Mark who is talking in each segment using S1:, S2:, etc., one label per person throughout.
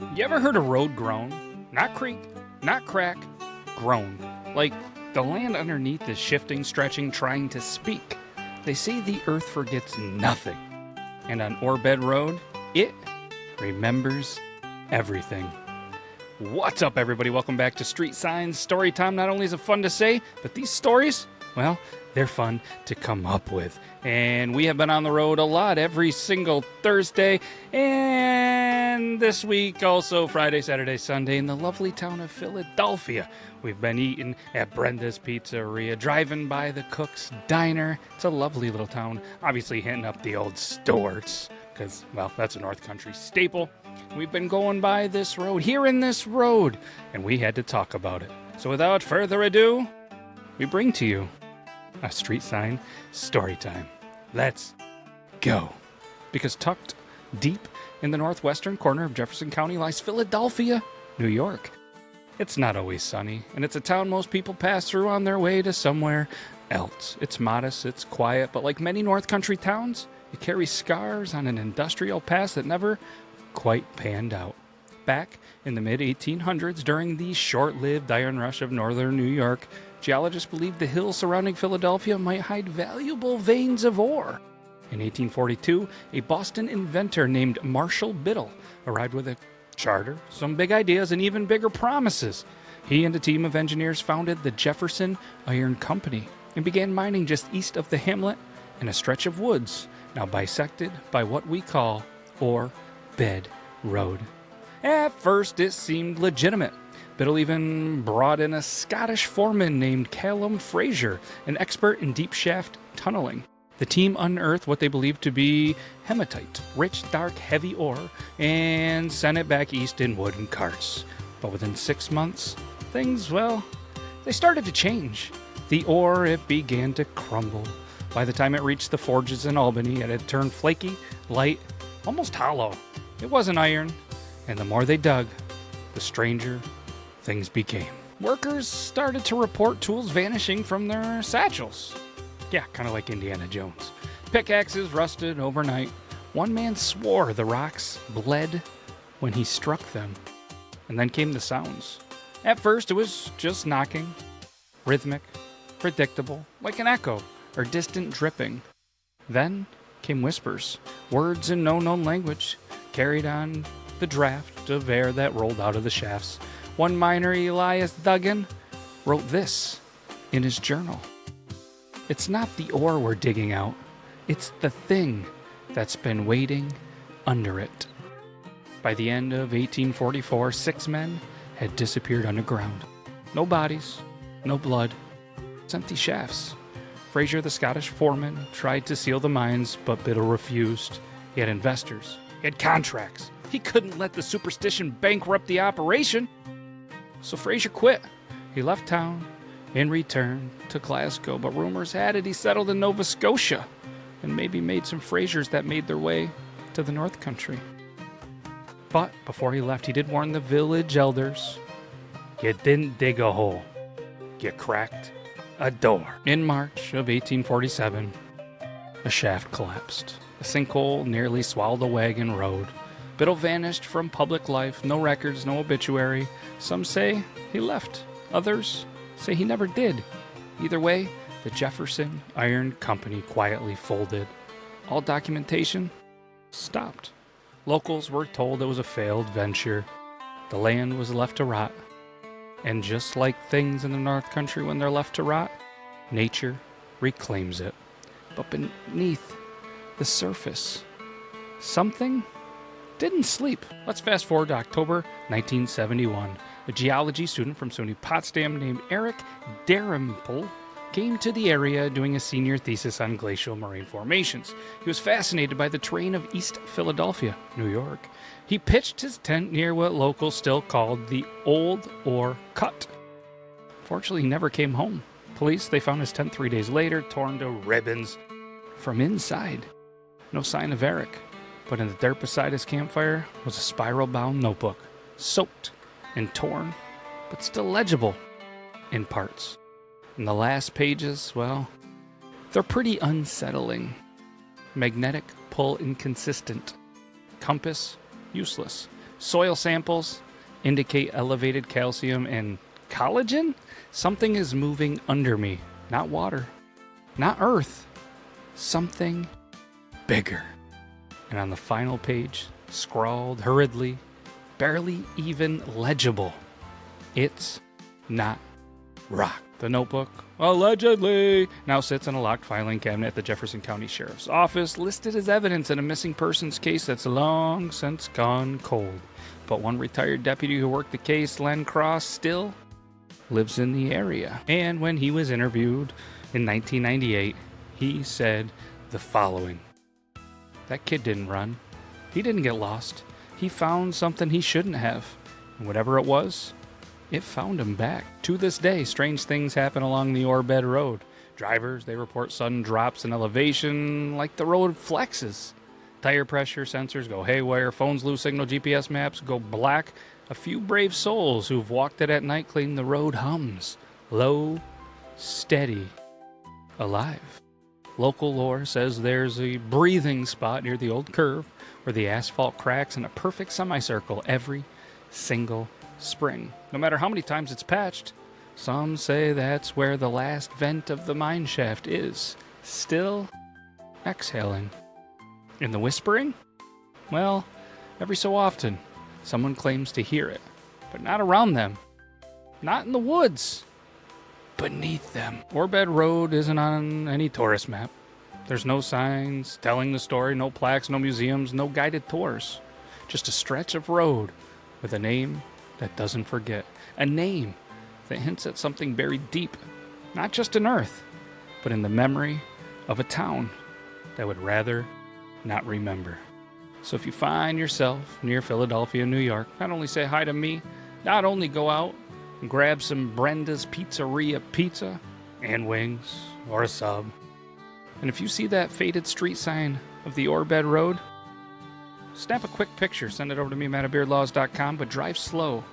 S1: You ever heard a road groan? Not creak, not crack, groan. Like the land underneath is shifting, stretching, trying to speak. They say the earth forgets nothing. And on Orbed Road, it remembers everything. What's up, everybody? Welcome back to Street Sign Storytime. Not only is it fun to say, but these stories, well, they're fun to come up with. And we have been on the road a lot every single Thursday. And this week also Friday, Saturday, Sunday in the lovely town of Philadelphia. We've been eating at Brenda's Pizzeria, driving by the Cook's Diner. It's a lovely little town. Obviously hitting up the old stores because, well, that's a North Country staple. We've been going by this road, here in this road, and we had to talk about it. So without further ado, we bring to you a Street Sign Storytime. Let's go. Because tucked deep in the northwestern corner of Jefferson County lies Philadelphia, New York. It's not always sunny, and it's a town most people pass through on their way to somewhere else. It's modest, it's quiet, but like many North Country towns, it carries scars on an industrial past that never quite panned out. Back in the mid-1800s, during the short-lived iron rush of northern New York, geologists believed the hills surrounding Philadelphia might hide valuable veins of ore. In 1842, a Boston inventor named Marshall Biddle arrived with a charter, some big ideas, and even bigger promises. He and a team of engineers founded the Jefferson Iron Company and began mining just east of the hamlet in a stretch of woods, now bisected by what we call Orbed Road. At first, it seemed legitimate. Biddle even brought in a Scottish foreman named Callum Fraser, an expert in deep shaft tunneling. The team unearthed what they believed to be hematite, rich, dark, heavy ore, and sent it back east in wooden carts. But within 6 months, things, well, they started to change. The ore, it began to crumble. By the time it reached the forges in Albany, it had turned flaky, light, almost hollow. It wasn't iron, and the more they dug, the stranger things became. Workers started to report tools vanishing from their satchels. Yeah, kind of like Indiana Jones. Pickaxes rusted overnight. One man swore the rocks bled when he struck them. And then came the sounds. At first, it was just knocking, rhythmic, predictable, like an echo or distant dripping. Then came whispers, words in no known language, carried on the draft of air that rolled out of the shafts. One miner, Elias Duggan, wrote this in his journal. It's not the ore we're digging out. It's the thing that's been waiting under it. By the end of 1844, 6 men had disappeared underground. No bodies, no blood, it's empty shafts. Fraser, the Scottish foreman, tried to seal the mines, but Biddle refused. He had investors. He had contracts. He couldn't let the superstition bankrupt the operation. So Fraser quit. He left town and returned to Glasgow, but rumors had it he settled in Nova Scotia and maybe made some Frasers that made their way to the North Country. But before he left, he did warn the village elders, you didn't dig a hole, you cracked a door. In March of 1847, a shaft collapsed. A sinkhole nearly swallowed the wagon road. Biddle vanished from public life, no records, no obituary. Some say he left, others say he never did. Either way, the Jefferson Iron Company quietly folded. All documentation stopped. Locals were told it was a failed venture. The land was left to rot. And just like things in the North Country when they're left to rot, nature reclaims it. But beneath the surface, something didn't sleep. Let's fast forward to October 1971. A geology student from SUNY Potsdam named Eric Dalrymple came to the area doing a senior thesis on glacial moraine formations. He was fascinated by the terrain of East Philadelphia, New York. He pitched his tent near what locals still called the Old Ore Cut. Fortunately, he never came home. Police, they found his tent 3 days later, torn to ribbons from inside. No sign of Eric, but in the dirt beside his campfire was a spiral-bound notebook, soaked and torn, but still legible in parts. And the last pages, well, they're pretty unsettling. Magnetic pull inconsistent. Compass useless. Soil samples indicate elevated calcium and collagen. Something is moving under me. Not water. Not earth. Something bigger. And on the final page, scrawled hurriedly, barely even legible, it's not rock. The notebook, allegedly, now sits in a locked filing cabinet at the Jefferson County Sheriff's Office, listed as evidence in a missing persons case that's long since gone cold. But one retired deputy who worked the case, Len Cross, still lives in the area. And when he was interviewed in 1998, he said the following. That kid didn't run. He didn't get lost. He found something he shouldn't have. And whatever it was, it found him back. To this day, strange things happen along the Orbed Road. Drivers, they report sudden drops in elevation, like the road flexes. Tire pressure sensors go haywire, phones lose signal, GPS maps go black. A few brave souls who've walked it at night claim the road hums. Low, steady, alive. Local lore says there's a breathing spot near the old curve where the asphalt cracks in a perfect semicircle every single spring. No matter how many times it's patched, some say that's where the last vent of the mine shaft is, still exhaling. And the whispering? Well, every so often, someone claims to hear it, but not around them. Not in the woods. Beneath them. Orbed Road isn't on any tourist map. There's no signs telling the story, no plaques, no museums, no guided tours. Just a stretch of road with a name that doesn't forget. A name that hints at something buried deep, not just in earth, but in the memory of a town that would rather not remember. So if you find yourself near Philadelphia, New York, not only say hi to me, not only go out and grab some Brenda's Pizzeria pizza and wings or a sub. And if you see that faded street sign of the Orbed Road, snap a quick picture, send it over to me, mattabeardlaws.com, but drive slow.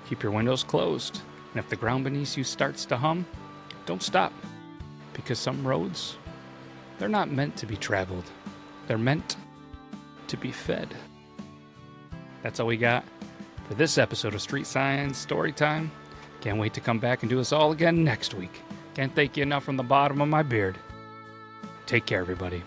S1: Keep your windows closed. And if the ground beneath you starts to hum, don't stop. Because some roads, they're not meant to be traveled. They're meant to be fed. That's all we got for this episode of Street Signs Storytime. Can't wait to come back and do this all again next week. Can't thank you enough from the bottom of my beard. Take care, everybody.